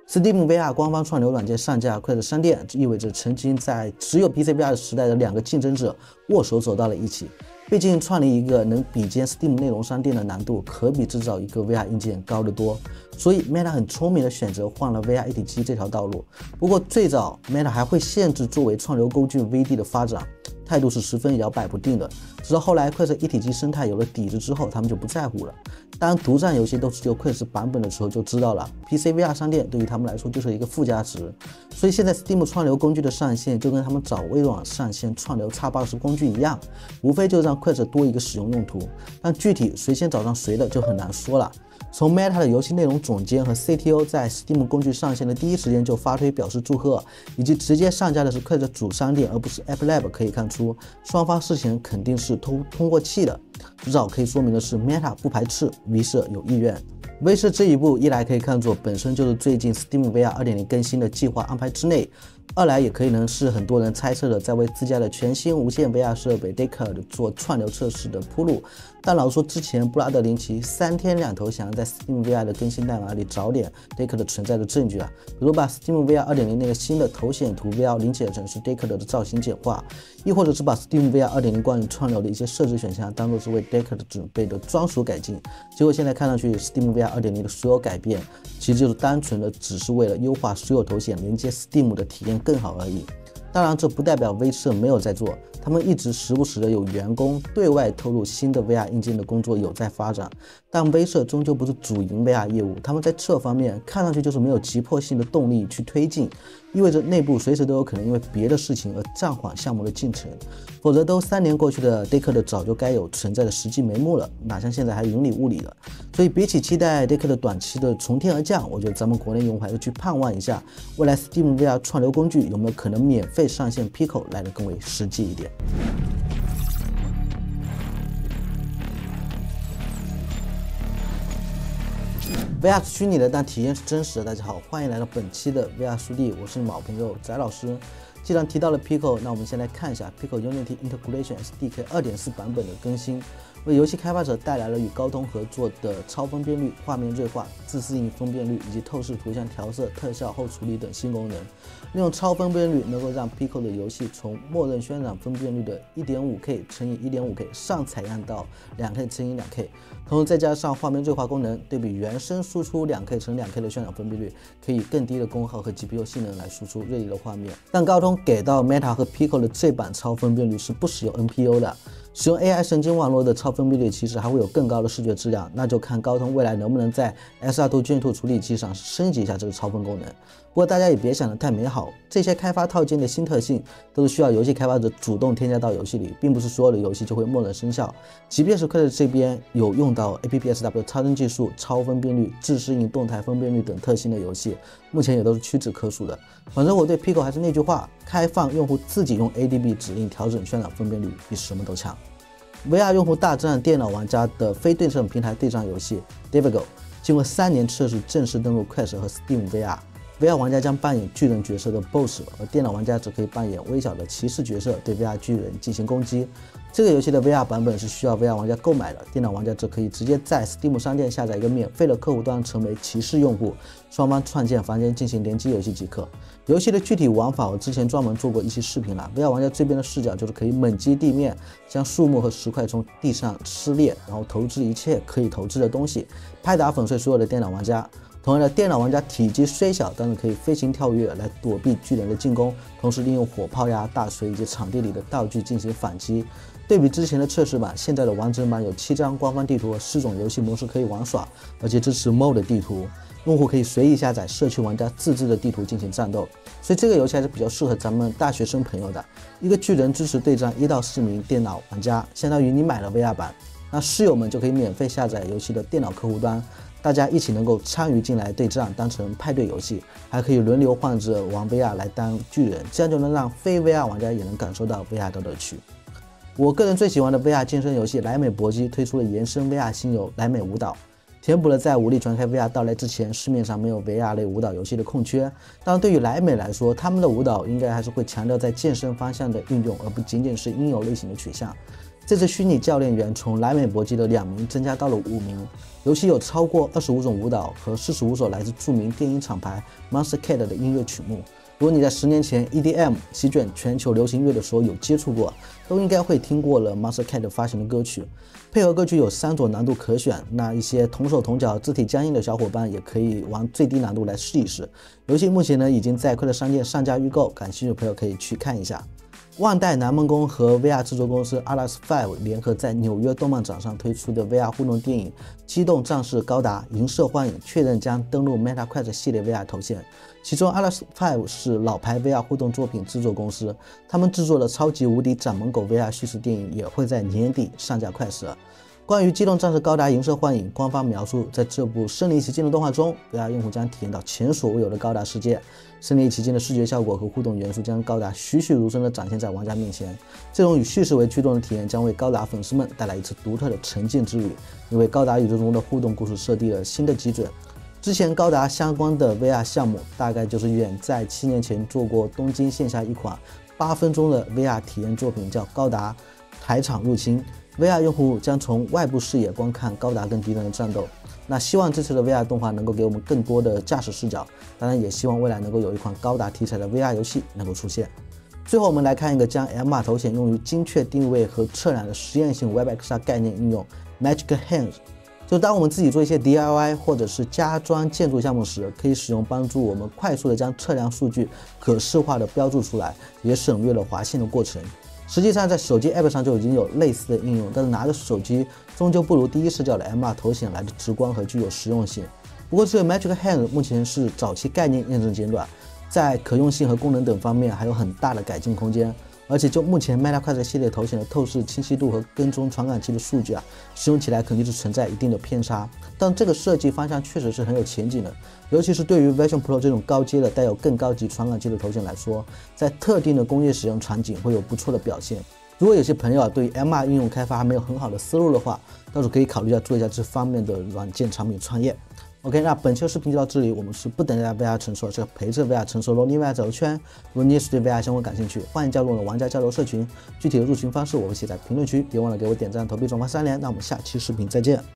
Steam VR 官方串流软件上架快的商店，意味着曾经在只有 PC VR 时代的两个竞争者握手走到了一起。毕竟创立一个能比肩 Steam 内容商店的难度，可比制造一个 VR 硬件高得多。所以 Meta 很聪明的选择换了 VR 一体机这条道路。不过最早 Meta 还会限制作为串流工具 VD 的发展，态度是十分摇摆不定的。直到后来 Quest 一体机生态有了底子之后，他们就不在乎了。当独占游戏都只有 Quest 版本的时候，就知道了 PC VR 商店对于他们来说就是一个附加值。所以现在 Steam 串流工具的上线就跟他们找微软上线串流 Xbox 工具一样，无非就让 Quest 多一个使用用途，但具体谁先找上谁的就很难说了。从 Meta 的游戏内容总监和 CTO 在 Steam 工具上线的第一时间就发推表示祝贺，以及直接上架的是 Quest 主商店而不是 App Lab， 可以看出双方事前肯定是通过气的。至少可以说明的是 Meta 不排斥 V 社有意愿。V 社这一步一来可以看作本身就是最近 Steam VR 2.0 更新的计划安排之内，二来也可以能是很多人猜测的在为自家的全新无线 VR 设备 Deckard 做串流测试的铺路。但老实说，之前布拉德林奇3天2头想要在 Steam VR 的更新代码里找点 Deckard 存在的证据啊，比如把 Steam VR 2.0 那个新的头显图 VR 理解成是 Deckard 的造型简化，亦或者是把 Steam VR 2.0 关于串流的一些设置选项当做是为 Deckard 准备的专属改进。结果现在看上去 Steam VR 2.0 的所有改变其实就是单纯的只是为了优化所有头显连接 Steam 的体验更好而已。当然这不代表 V 社没有在做，他们一直时不时的有员工对外透露新的 VR 硬件的工作有在发展，但 V 社终究不是主营 VR 业务，他们在这方面看上去就是没有急迫性的动力去推进，意味着内部随时都有可能因为别的事情而暂缓项目的进程。否则都3年过去的 Deckard 早就该有存在的实际眉目了，哪像现在还云里雾里了。所以比起期待 Deckard 短期的从天而降，我觉得咱们国内用户还是去盼望一下未来 Steam VR 串流工具有没有可能免费上线 Pico 来的更为实际一点。VR 是虚拟的，但体验是真实的。大家好，欢迎来到本期的 VR 速递，我是你们老朋友翟老师。既然提到了 Pico， 那我们先来看一下 Pico Unity Integration SDK 2.4 版本的更新，为游戏开发者带来了与高通合作的超分辨率、画面锐化、自适应分辨率以及透视图像调色、特效后处理等新功能。利用超分辨率能够让 Pico 的游戏从默认渲染分辨率的 1.5K 乘以 1.5K 上采样到 2K 乘以 2K， 同时再加上画面锐化功能，对比原生输出 2K 乘 2K 的渲染分辨率，可以更低的功耗和 GPU 性能来输出锐利的画面。但高通给到 Meta 和 Pico 的这版超分辨率是不使用 NPU 的，使用 AI 神经网络的超分辨率其实还会有更高的视觉质量，那就看高通未来能不能在 SR2 卷图处理器上升级一下这个超分功能。不过大家也别想得太美好，这些开发套件的新特性都是需要游戏开发者主动添加到游戏里，并不是所有的游戏就会默认生效。即便是 Quest 这边有用到 APP-SW 超帧技术、超分辨率、自适应动态分辨率等特性的游戏，目前也都是屈指可数的。反正我对 Pico 还是那句话，开放用户自己用 ADB 指令调整渲染分辨率，比什么都强。VR 用户大战电脑玩家的非对称平台对战游戏 Divigo 经过3年测试正式登陆 Quest 和 Steam VR。VR 玩家将扮演巨人角色的 BOSS， 而电脑玩家则可以扮演微小的骑士角色，对 VR 巨人进行攻击。这个游戏的 VR 版本是需要 VR 玩家购买的，电脑玩家则可以直接在 Steam 商店下载一个免费的客户端，成为骑士用户，双方创建房间进行联机游戏即可。游戏的具体玩法我之前专门做过一期视频了。VR 玩家这边的视角就是可以猛击地面，将树木和石块从地上撕裂，然后投掷一切可以投掷的东西，拍打粉碎所有的电脑玩家。同样的，电脑玩家体积虽小，但是可以飞行跳跃来躲避巨人的进攻，同时利用火炮呀、大锤以及场地里的道具进行反击。对比之前的测试版，现在的完整版有7张官方地图和4种游戏模式可以玩耍，而且支持 MOD 地图，用户可以随意下载社区玩家自制的地图进行战斗。所以这个游戏还是比较适合咱们大学生朋友的。一个巨人支持对战1到4名电脑玩家，相当于你买了 VR 版，那室友们就可以免费下载游戏的电脑客户端。大家一起能够参与进来对战，当成派对游戏，还可以轮流换着玩 VR 来当巨人，这样就能让非 VR 玩家也能感受到 VR 的乐趣。我个人最喜欢的 VR 健身游戏莱美搏击推出了延伸 VR 新游莱美舞蹈，填补了在武力全开 VR 到来之前市面上没有 VR 类舞蹈游戏的空缺。当然对于莱美来说，他们的舞蹈应该还是会强调在健身方向的运用，而不仅仅是应有类型的取向。这次虚拟教练员从莱美搏击的2名增加到了5名。游戏有超过25种舞蹈和45首来自著名电音厂牌 Monstercat 的音乐曲目。如果你在10年前 EDM 席卷全球流行乐的时候有接触过，都应该会听过了 Monstercat 发行的歌曲。配合歌曲有3种难度可选，那一些同手同脚、肢体僵硬的小伙伴也可以玩最低难度来试一试。游戏目前呢已经在快乐商店上架预购，感兴趣的朋友可以去看一下。万代南梦宫和 VR 制作公司 Atlas5 联合在纽约动漫展上推出的 VR 互动电影《机动战士高达：银色幻影》确认将登陆 MetaQuest 系列 VR 头显。其中 Atlas5 是老牌 VR 互动作品制作公司，他们制作的超级无敌斩猛狗 VR 叙事电影也会在年底上架快时。关于《机动战士高达：银色幻影》，官方描述，在这部身临其境的动画中 ，VR 用户将体验到前所未有的高达世界。身临其境的视觉效果和互动元素将高达栩栩如生地展现在玩家面前。这种以叙事为驱动的体验将为高达粉丝们带来一次独特的沉浸之旅，也为高达宇宙中的互动故事设定了新的基准。之前高达相关的 VR 项目，大概就是远在7年前做过东京线下一款8分钟的 VR 体验作品，叫《高达台场入侵》。VR 用户将从外部视野观看高达跟敌人的战斗。那希望这次的 VR 动画能够给我们更多的驾驶视角，当然也希望未来能够有一款高达题材的 VR 游戏能够出现。最后我们来看一个将 MR 头显用于精确定位和测量的实验性 WebXR 概念应用 Magic Hands。就当我们自己做一些 DIY 或者是加装建筑项目时，可以使用帮助我们快速的将测量数据可视化的标注出来，也省略了划线的过程。实际上在手机 App 上就已经有类似的应用，但是拿着手机终究不如第一视角的 MR 头显来的直观和具有实用性。不过这个 Magic Hand 目前是早期概念验证阶段，在可用性和功能等方面还有很大的改进空间。而且就目前 MetaQuest 系列头显的透视、清晰度和跟踪传感器的数据使用起来肯定是存在一定的偏差，但这个设计方向确实是很有前景的，尤其是对于 Vision Pro 这种高阶的带有更高级传感器的头显来说，在特定的工业使用场景会有不错的表现。如果有些朋友对于 MR 应用开发还没有很好的思路的话，到时候可以考虑做一下这方面的软件产品创业。OK， 那本期的视频就到这里，我们是不等待 VR 成熟，是陪着 VR 成熟的另外走圈。如果你也是对 VR 相关感兴趣，欢迎加入我的玩家交流社群，具体的入群方式我会写在评论区，别忘了给我点赞、投币、转发3连。那我们下期视频再见。